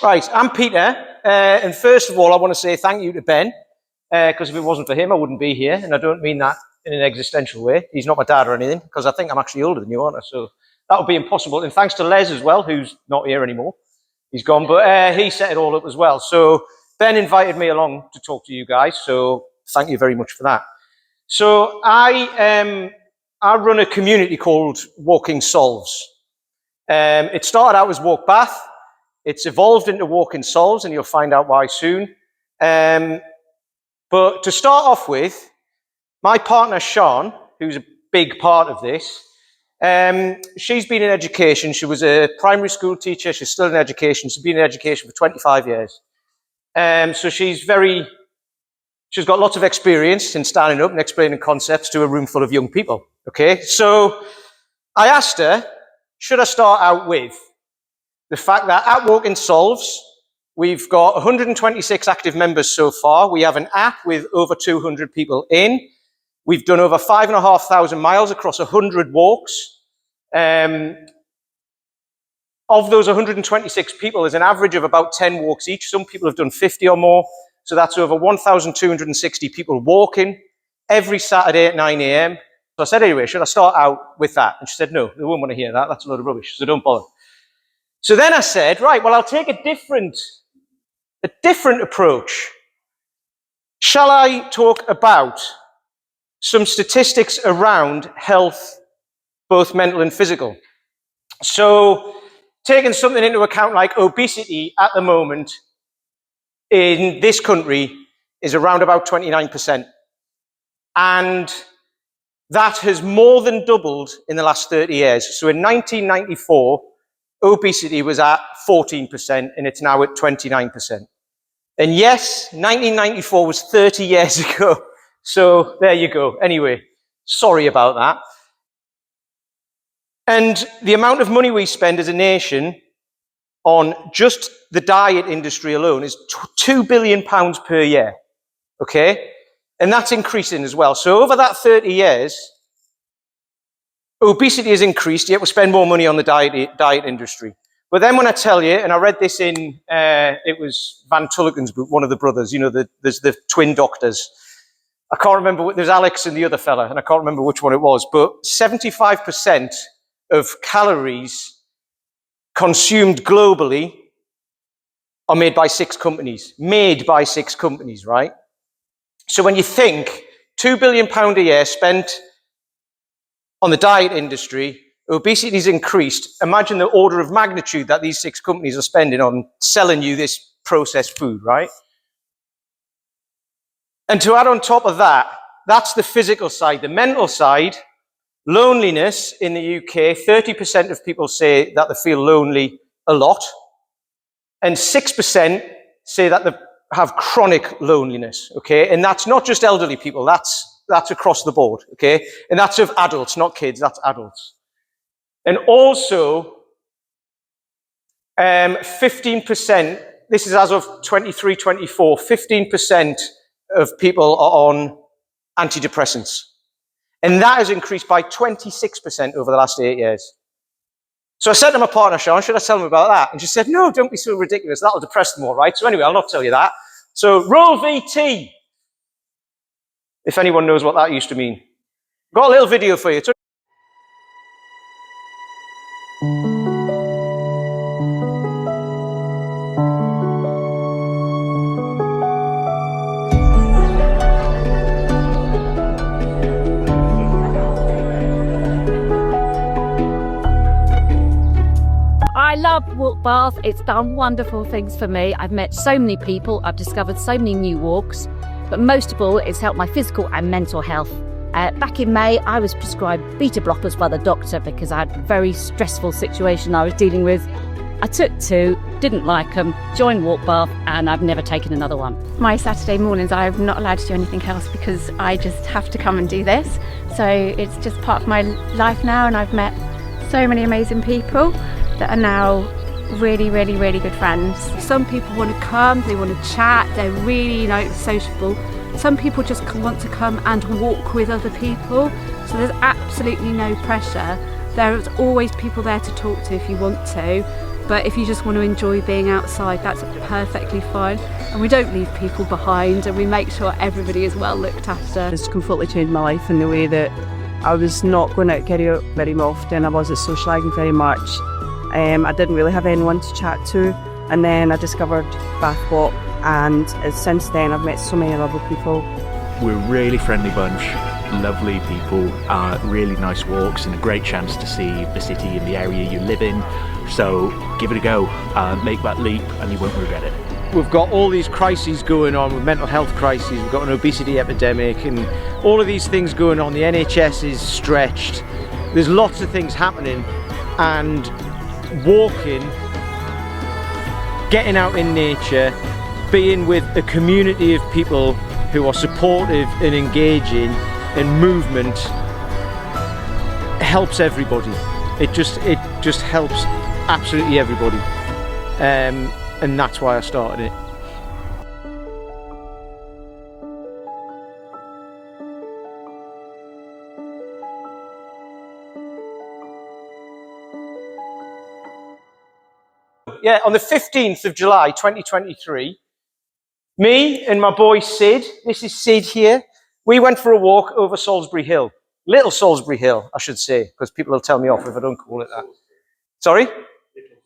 Right, I'm Peter, and first of all, I want to say thank you to Ben, because if it wasn't for him, I wouldn't be here, and I don't mean that in an existential way. He's not my dad or anything, because I think I'm actually older than you, aren't I? So that would be impossible. And thanks to Les as well, who's not here anymore. He's gone, but he set it all up as well. So Ben invited me along to talk to you guys, so thank you very much for that. So I run a community called Walking Solves. It started out as Walk Bath. It's evolved into Walking Solves, and you'll find out why soon. But to start off with, my partner, Sean, who's a big part of this, she's been in education. She was a primary school teacher. She's still in education. She's been in education for 25 years. So she's got lots of experience in standing up and explaining concepts to a room full of young people. Okay, so I asked her, should I start out with the fact that at Walking Solves, we've got 126 active members so far. We have an app with over 200 people in. We've done over 5,500 miles across 100 walks. Of those 126 people, there's an average of about 10 walks each. Some people have done 50 or more. So that's over 1,260 people walking every Saturday at 9 a.m. So I said, anyway, should I start out with that? And she said, no, they won't want to hear that. That's a load of rubbish, so don't bother. So then I said, right, well, I'll take a different approach. Shall I talk about some statistics around health, both mental and physical? So taking something into account like obesity at the moment in this country is around about 29%. And that has more than doubled in the last 30 years. So in 1994, obesity was at 14%, and it's now at 29%. And yes, 1994 was 30 years ago. So there you go. Anyway, sorry about that. And the amount of money we spend as a nation on just the diet industry alone is £2 billion per year. Okay? And that's increasing as well. So over that 30 years, obesity has increased, yet we spend more money on the diet industry. But then when I tell you, and I read this in, it was Van Tulleken's book, one of the brothers, you know, there's the twin doctors. I can't remember, there's Alex and the other fella, and I can't remember which one it was, but 75% of calories consumed globally are made by 6 companies. Made by 6 companies, right? So when you think £2 billion a year spent on the diet industry, obesity has increased. Imagine the order of magnitude that these 6 companies are spending on selling you this processed food, right? And to add on top of that, that's the physical side. The mental side, loneliness in the UK, 30% of people say that they feel lonely a lot. And 6% say that they have chronic loneliness, okay? And that's not just elderly people, that's across the board, okay? And that's of adults, not kids, that's adults. And also, 15%, this is as of 23-24, 15% of people are on antidepressants. And that has increased by 26% over the last 8 years. So I said to my partner, Sean, should I tell them about that? And she said, no, don't be so ridiculous. That'll depress them all, right? So anyway, I'll not tell you that. So Roll VT, if anyone knows what that used to mean. Got a little video for you. I love Walk Bath. It's done wonderful things for me. I've met so many people. I've discovered so many new walks. But most of all, it's helped my physical and mental health. Back in May, I was prescribed beta blockers by the doctor because I had a very stressful situation I was dealing with. I took 2, didn't like them, joined Walk Bath, and I've never taken another one. My Saturday mornings, I'm not allowed to do anything else because I just have to come and do this. So it's just part of my life now, and I've met so many amazing people that are now really, really, really good friends. Some people want to come, they want to chat, they're really sociable. Some people just want to come and walk with other people, so there's absolutely no pressure. There's always people there to talk to if you want to. But if you just want to enjoy being outside, that's perfectly fine. And we don't leave people behind, and we make sure everybody is well looked after. It's completely changed my life in the way that I was not going out Kirrieoch very often. I wasn't socialising very much. I didn't really have anyone to chat to. And then I discovered Bath Walk, and since then I've met so many lovely people. We're a really friendly bunch, lovely people, really nice walks, and a great chance to see the city and the area you live in. So give it a go, make that leap and you won't regret it. We've got all these crises going on, with mental health crises, we've got an obesity epidemic, and all of these things going on. The NHS is stretched. There's lots of things happening, and walking, getting out in nature, being with a community of people who are supportive and engaging, and movement helps everybody. It just helps absolutely everybody, and that's why I started it. Yeah, on the 15th of July 2023, me and my boy Sid, this is Sid here, we went for a walk over Salisbury Hill. Little Salisbury Hill, I should say, because people will tell me off if I don't call it that. Sorry?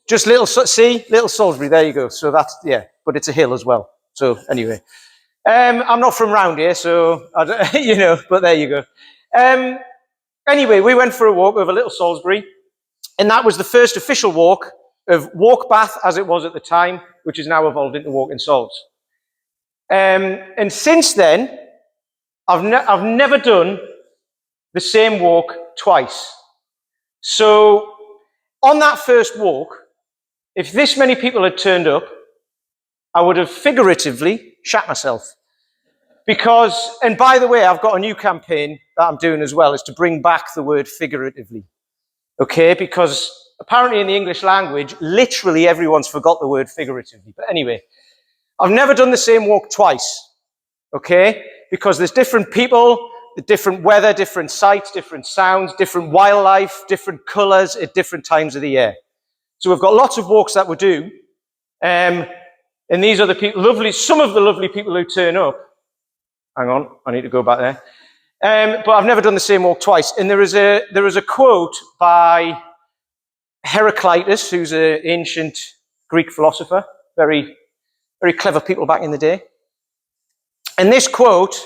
Just little Salisbury, there you go. So that's, yeah, but it's a hill as well. So anyway, I'm not from round here, so, you know, but there you go. Anyway, we went for a walk over Little Salisbury, and that was the first official walk of Walk Bath as it was at the time, which has now evolved into Walk in Sols. And since then, I've never done the same walk twice. So on that first walk, if this many people had turned up, I would have figuratively shat myself. Because, and by the way, I've got a new campaign that I'm doing as well, is to bring back the word figuratively. Okay, because apparently in the English language, literally everyone's forgot the word figuratively. But anyway, I've never done the same walk twice. Okay, because there's different people, the different weather, different sights, different sounds, different wildlife, different colours at different times of the year. So we've got lots of walks that we do. And these are the people, some of the lovely people who turn up. Hang on, I need to go back there. But I've never done the same walk twice. And there is a quote by Heraclitus, who's an ancient Greek philosopher, very, very clever people back in the day. And this quote,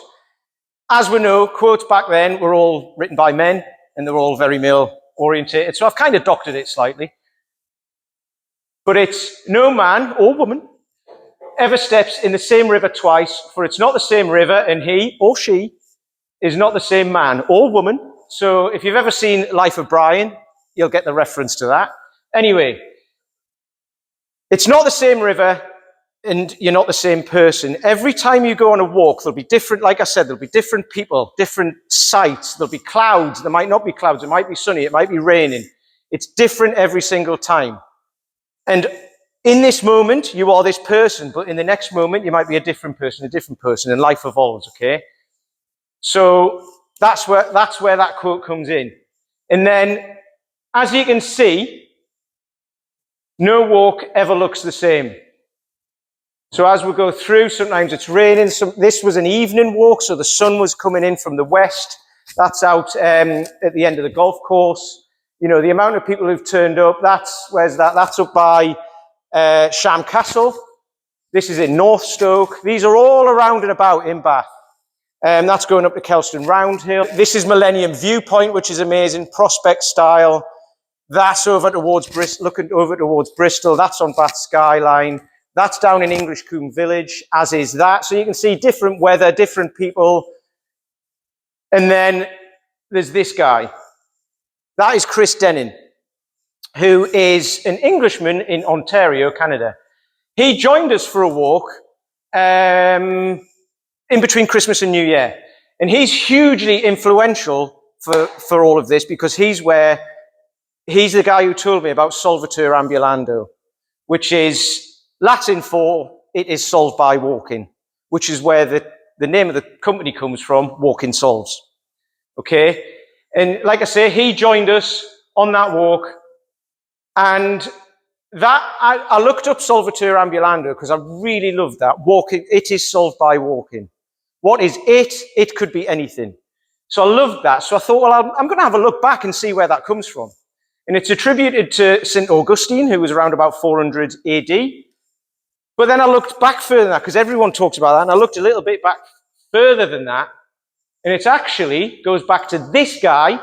as we know, quotes back then were all written by men, and they were all very male-orientated. So I've kind of doctored it slightly. But it's, no man or woman ever steps in the same river twice, for it's not the same river, and he or she is not the same man or woman. So if you've ever seen Life of Brian, you'll get the reference to that. Anyway, it's not the same river, and you're not the same person. Every time you go on a walk, there'll be different, like I said, there'll be different people, different sights. There'll be clouds. There might not be clouds. It might be sunny. It might be raining. It's different every single time. And in this moment, you are this person, but in the next moment, you might be a different person, and life evolves, okay? So that's where that quote comes in. And then, as you can see, no walk ever looks the same. So as we go through, sometimes it's raining. This was an evening walk, so the sun was coming in from the west. That's out at the end of the golf course. You know, the amount of people who've turned up, where's that? That's up by Sham Castle. This is in North Stoke. These are all around and about in Bath. That's going up to Kelston Roundhill. This is Millennium Viewpoint, which is amazing, prospect style. That's over towards Bristol, looking over towards Bristol. That's on Bath Skyline. That's down in Englishcombe Village, as is that. So you can see different weather, different people. And then there's this guy. That is Chris Denning, who is an Englishman in Ontario, Canada. He joined us for a walk in between Christmas and New Year. And he's hugely influential for all of this, because he's the guy who told me about Solvitur Ambulando, which is Latin for it is solved by walking, which is where the name of the company comes from, Walk in Sols. Okay? And like I say, he joined us on that walk, and I looked up Solvitur ambulando because I really loved that. Walking, it is solved by walking. What is it? It could be anything. So I loved that. So I thought, well, I'm going to have a look back and see where that comes from. And it's attributed to St. Augustine, who was around about 400 AD. But then I looked back further than that, because everyone talks about that, and I looked a little bit back further than that, and it actually goes back to this guy,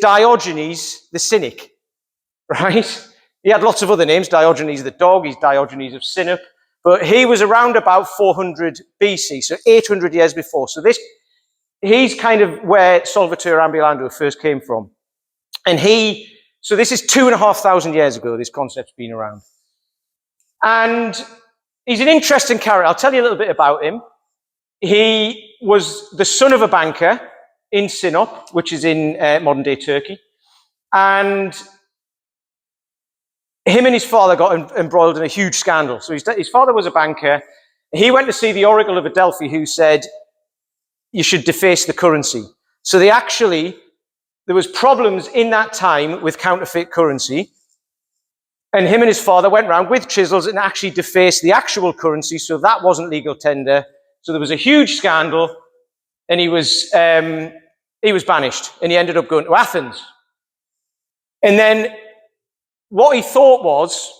Diogenes the Cynic, right? He had lots of other names, Diogenes the dog, he's Diogenes of Sinope, but he was around about 400 BC, so 800 years before. So he's kind of where Solvitur ambulando first came from. And so this is 2,500 years ago, this concept's been around. And he's an interesting character. I'll tell you a little bit about him. He was the son of a banker in Sinop, which is in modern-day Turkey. And him and his father got embroiled in a huge scandal. So his father was a banker. He went to see the Oracle of Delphi, who said, you should deface the currency. So there was problems in that time with counterfeit currency. And him and his father went around with chisels and actually defaced the actual currency, so that wasn't legal tender. So there was a huge scandal, and he was banished, and he ended up going to Athens. And then what he thought was,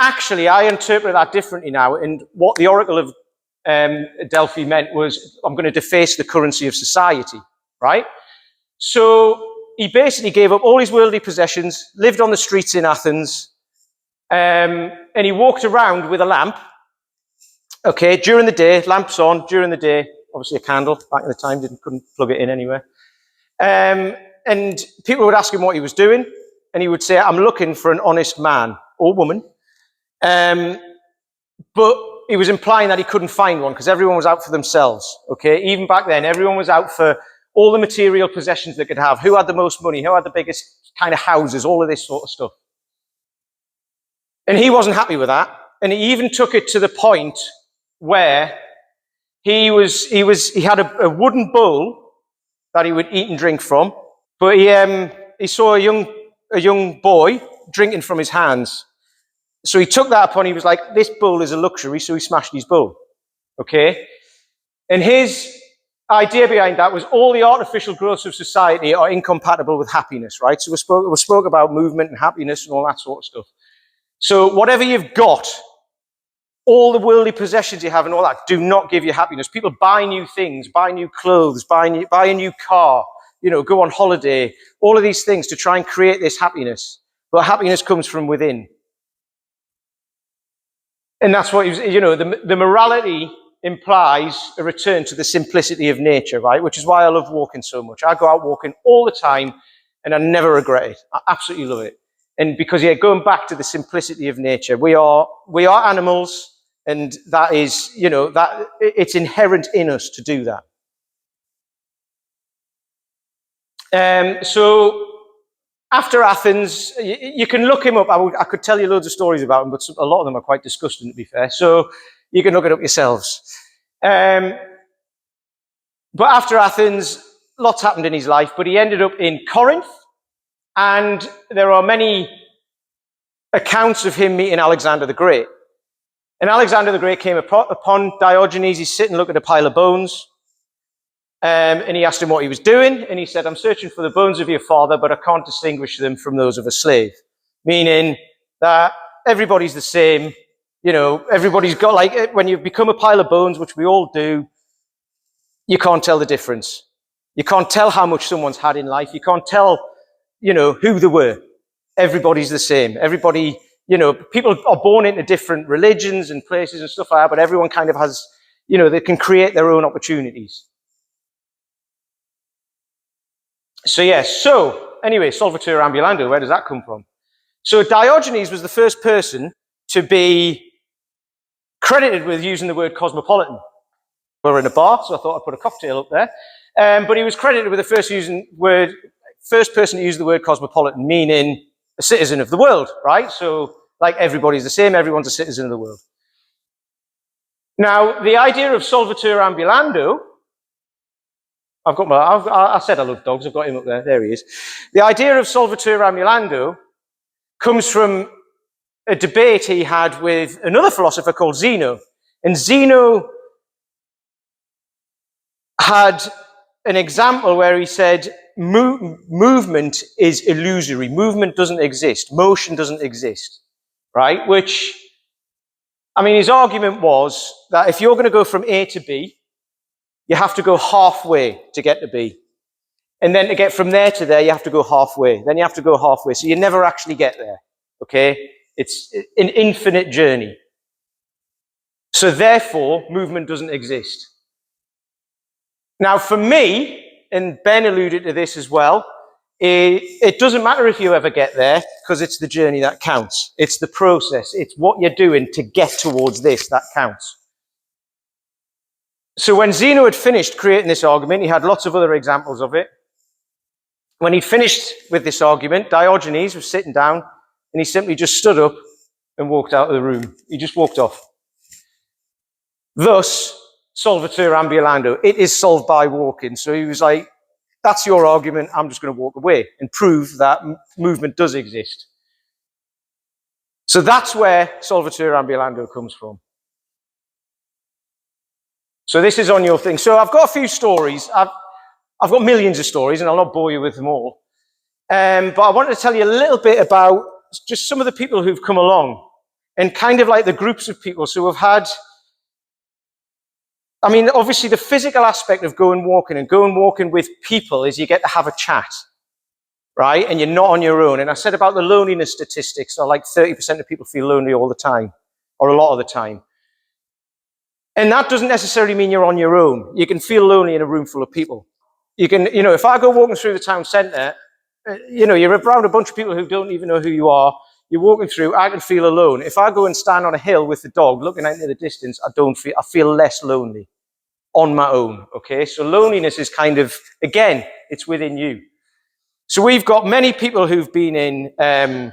actually, I interpret that differently now, and what the Oracle of Delphi meant was, I'm going to deface the currency of society, right? So he basically gave up all his worldly possessions, lived on the streets in Athens, and he walked around with a lamp, okay, during the day, lamps on, during the day, obviously a candle, back in the time, couldn't plug it in anywhere. And people would ask him what he was doing, and he would say, I'm looking for an honest man or woman. But he was implying that he couldn't find one because everyone was out for themselves, okay? Even back then, everyone was out for all the material possessions they could have. Who had the most money? Who had the biggest kind of houses? All of this sort of stuff. And he wasn't happy with that. And he even took it to the point where he had a wooden bowl that he would eat and drink from. But he saw a young boy drinking from his hands. So he took that upon, he was like, this bowl is a luxury, so he smashed his bowl. Okay? And his idea behind that was all the artificial growths of society are incompatible with happiness, right? So we spoke about movement and happiness and all that sort of stuff. So whatever you've got, all the worldly possessions you have and all that, do not give you happiness. People buy new things, buy new clothes, buy a new car, go on holiday, all of these things to try and create this happiness. But happiness comes from within. And that's what the morality implies a return to the simplicity of nature, right? Which is why I love walking so much. I go out walking all the time and I never regret it. I absolutely love it. And because, going back to the simplicity of nature, we are animals, and that is, that it's inherent in us to do that. So after Athens, you can look him up. I could tell you loads of stories about him, but a lot of them are quite disgusting, to be fair. So you can look it up yourselves. But after Athens, lots happened in his life, but he ended up in Corinth, and there are many accounts of him meeting Alexander the Great. And Alexander the Great came upon Diogenes. He's sitting looking at a pile of bones. And he asked him what he was doing, and he said, I'm searching for the bones of your father, but I can't distinguish them from those of a slave. Meaning that everybody's the same. Everybody's got, like, when you become a pile of bones, which we all do, you can't tell the difference. You can't tell how much someone's had in life. You can't tell, who they were. Everybody's the same. Everybody, people are born into different religions and places and stuff like that, but everyone kind of has, they can create their own opportunities. So anyway, Solvitur ambulando, where does that come from? So Diogenes was the first person to be credited with using the word cosmopolitan. We're in a bar, so I thought I'd put a cocktail up there. But he was credited with the first person to use the word cosmopolitan, meaning a citizen of the world, right? So, like, everybody's the same, everyone's a citizen of the world. Now, the idea of Solvitur ambulando, I said I love dogs, I've got him up there, there he is. The idea of Solvitur ambulando comes from a debate he had with another philosopher called Zeno. And Zeno had an example where he said movement is illusory. Movement doesn't exist. Motion doesn't exist, right? Which, I mean, his argument was that if you're going to go from A to B, you have to go halfway to get to B. And then to get from there to there, you have to go halfway. Then you have to go halfway. So you never actually get there, okay? It's an infinite journey. So therefore, movement doesn't exist. Now, for me, and Ben alluded to this as well, it doesn't matter if you ever get there, because it's the journey that counts. It's the process. It's what you're doing to get towards this that counts. So when Zeno had finished creating this argument, he had lots of other examples of it. When he'd finished with this argument, Diogenes was sitting down, and he simply just stood up and walked out of the room. He just walked off. Thus, solvitur ambulando. It is solved by walking. So he was like, that's your argument. I'm just going to walk away and prove that movement does exist. So that's where solvitur ambulando comes from. So this is on your thing. So I've got a few stories. I've got millions of stories, and I'll not bore you with them all. But I wanted to tell you a little bit about just some of the people who've come along, and kind of like the groups of people. So we've had, I mean, obviously the physical aspect of going walking with people is you get to have a chat, right? And you're not on your own. And I said about the loneliness statistics are like 30% of people feel lonely all the time, or a lot of the time. And that doesn't necessarily mean you're on your own. You can feel lonely in a room full of people. You can, you know, if I go walking through the town centre, you know, you're around a bunch of people who don't even know who you are. You're walking through, I can feel alone. If I go and stand on a hill with the dog looking out into the distance, I feel less lonely on my own, okay? So loneliness is kind of, again, it's within you. So we've got many people who've been in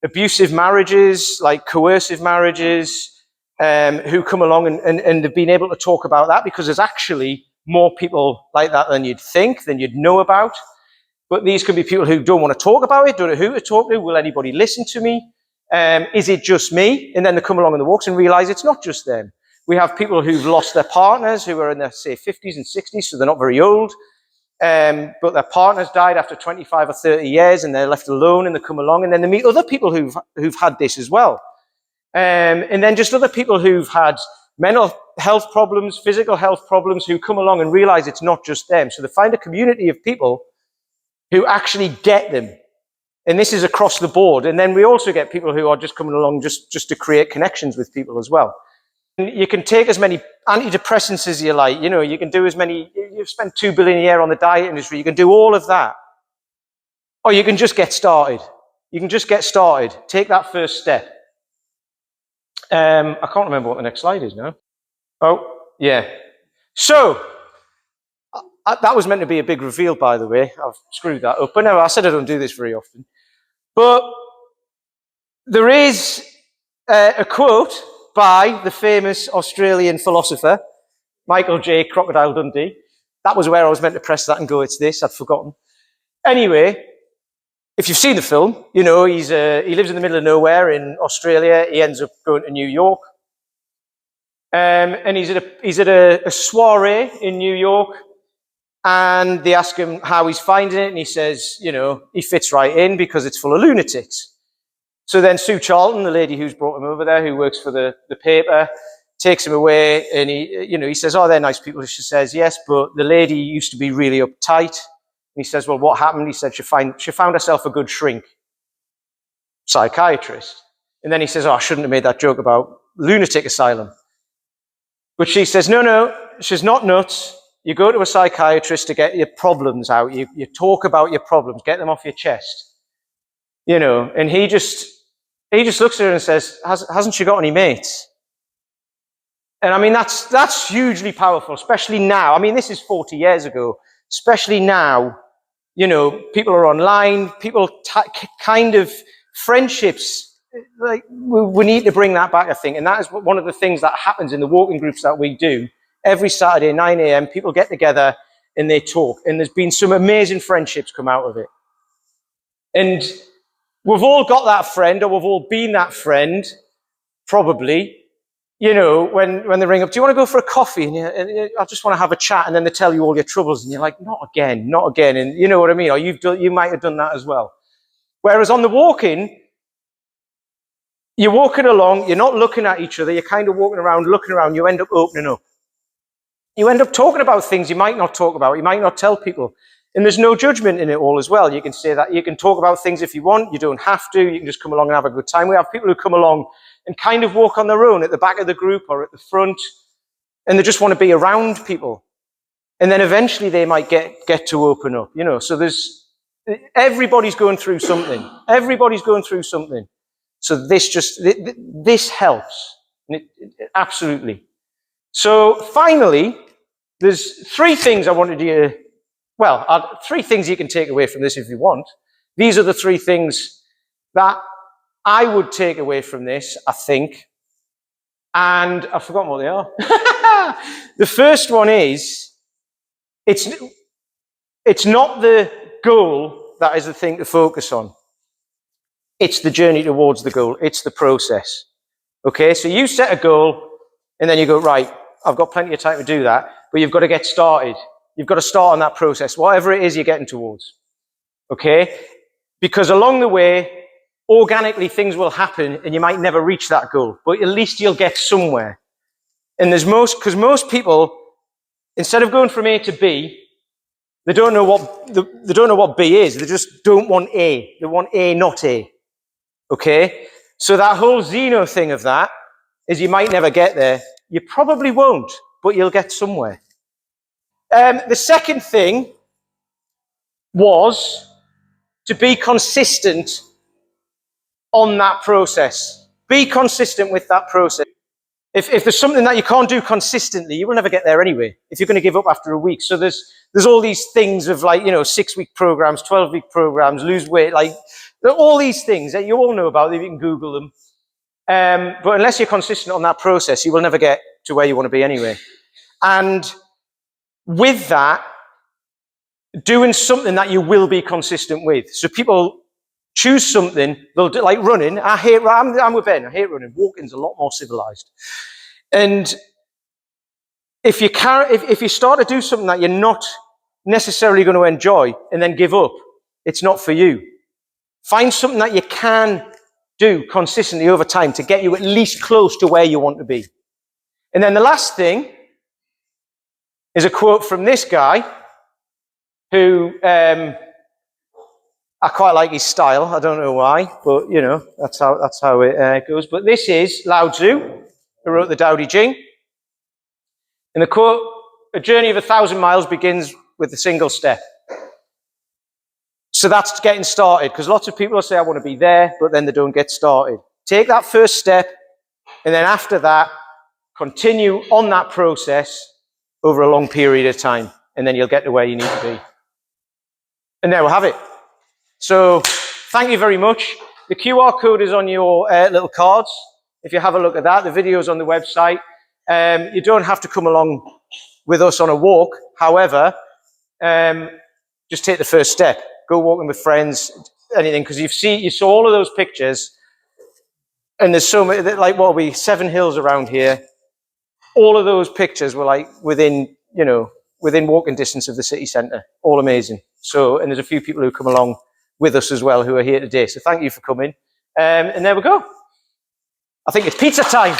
abusive marriages, like coercive marriages, who come along and have been able to talk about that, because there's actually more people like that than you'd think, than you'd know about. But these can be people who don't want to talk about it, don't know who to talk to. Will anybody listen to me? Is it just me? And then they come along on the walks and realize it's not just them. We have people who've lost their partners, who are in their, say, 50s and 60s, so they're not very old. But their partners died after 25 or 30 years, and they're left alone, and they come along, and then they meet other people who've had this as well. And then just other people who've had mental health problems, physical health problems, who come along and realize it's not just them. So they find a community of people who actually get them. And this is across the board. And then we also get people who are just coming along just to create connections with people as well. And you can take as many antidepressants as you like. You know, you can do as many, you've spent $2 billion a year on the diet industry. You can do all of that. Or you can just get started. You can just get started. Take that first step. I can't remember what the next slide is now. Oh, yeah. So, that was meant to be a big reveal, by the way. I've screwed that up. But no, I said I don't do this very often. But there is a quote by the famous Australian philosopher, Michael J. Crocodile Dundee. That was where I was meant to press that and go, it's this. I'd forgotten. Anyway, if you've seen the film, you know, he lives in the middle of nowhere in Australia. He ends up going to New York. And he's at a soiree in New York. And they ask him how he's finding it. And he says, you know, he fits right in because it's full of lunatics. So then Sue Charlton, the lady who's brought him over there, who works for the paper, takes him away. And he says, oh, they're nice people. She says, yes, but the lady used to be really uptight. And he says, well, what happened? He said, she found herself a good shrink, psychiatrist. And then he says, oh, I shouldn't have made that joke about lunatic asylum. But she says, no, she's not nuts. You go to a psychiatrist to get your problems out. You talk about your problems, get them off your chest. You know, and he just looks at her and says, hasn't she got any mates? And I mean, that's hugely powerful, especially now. I mean, this is 40 years ago, especially now. You know, people are online, people kind of friendships, like we need to bring that back, I think. And that is one of the things that happens in the walking groups that we do. Every Saturday, 9 a.m., people get together and they talk. And there's been some amazing friendships come out of it. And we've all got that friend, or we've all been that friend, probably. You know, when they ring up, do you want to go for a coffee? And I just want to have a chat, and then they tell you all your troubles, and you're like, not again, not again. And you know what I mean? Or you might have done that as well. Whereas on the walk-in, you're walking along, you're not looking at each other, you're kind of walking around, looking around, you end up opening up. You end up talking about things you might not talk about, you might not tell people. And there's no judgment in it all as well. You can say that, you can talk about things if you want, you don't have to, you can just come along and have a good time. We have people who come along and kind of walk on their own at the back of the group or at the front, and they just want to be around people. And then eventually they might get to open up, you know. So everybody's going through something. Everybody's going through something. So this helps. Absolutely. So finally, there's three things I wanted you to, well, three things you can take away from this if you want. These are the three things that I would take away from this, I think. And I've forgotten what they are. The first one is, it's not the goal that is the thing to focus on. It's the journey towards the goal. It's the process. Okay, so you set a goal, and then you go, right, I've got plenty of time to do that, but you've got to get started. You've got to start on that process, whatever it is you're getting towards. Okay? Because along the way, organically things will happen, and you might never reach that goal, but at least you'll get somewhere. And because most people, instead of going from A to B, they don't know what B is. They just don't want A. They want A, not A. Okay? So that whole Zeno thing of that is you might never get there. You probably won't, but you'll get somewhere. The second thing was to be consistent on that process. Be consistent with that process. If there's something that you can't do consistently, you will never get there anyway, if you're going to give up after a week. So there's all these things of 6-week programs, 12-week programs, lose weight, there are all these things that you all know about, you can Google them. But unless you're consistent on that process, you will never get to where you want to be anyway. And with that, doing something that you will be consistent with. So people choose something, they'll do, like running. I'm with Ben, I hate running. Walking's a lot more civilized. And if you start to do something that you're not necessarily going to enjoy and then give up, it's not for you. Find something that you can do consistently over time to get you at least close to where you want to be. And then the last thing is a quote from this guy who, I quite like his style. I don't know why, but you know, that's how it goes. But this is Lao Tzu, who wrote the Tao Te Ching. And the quote, "A journey of 1,000 miles begins with a single step." So that's getting started, because lots of people will say, I want to be there, but then they don't get started. Take that first step, and then after that, continue on that process over a long period of time, and then you'll get to where you need to be. And there we'll have it. So thank you very much. The QR code is on your little cards. If you have a look at that, the video's on the website. You don't have to come along with us on a walk. However, just take the first step. Go walking with friends, anything, because you saw all of those pictures, and there's so many, 7 hills around here. All of those pictures were within walking distance of the city centre. All amazing. So, and there's a few people who come along with us as well who are here today. So thank you for coming. And there we go. I think it's pizza time.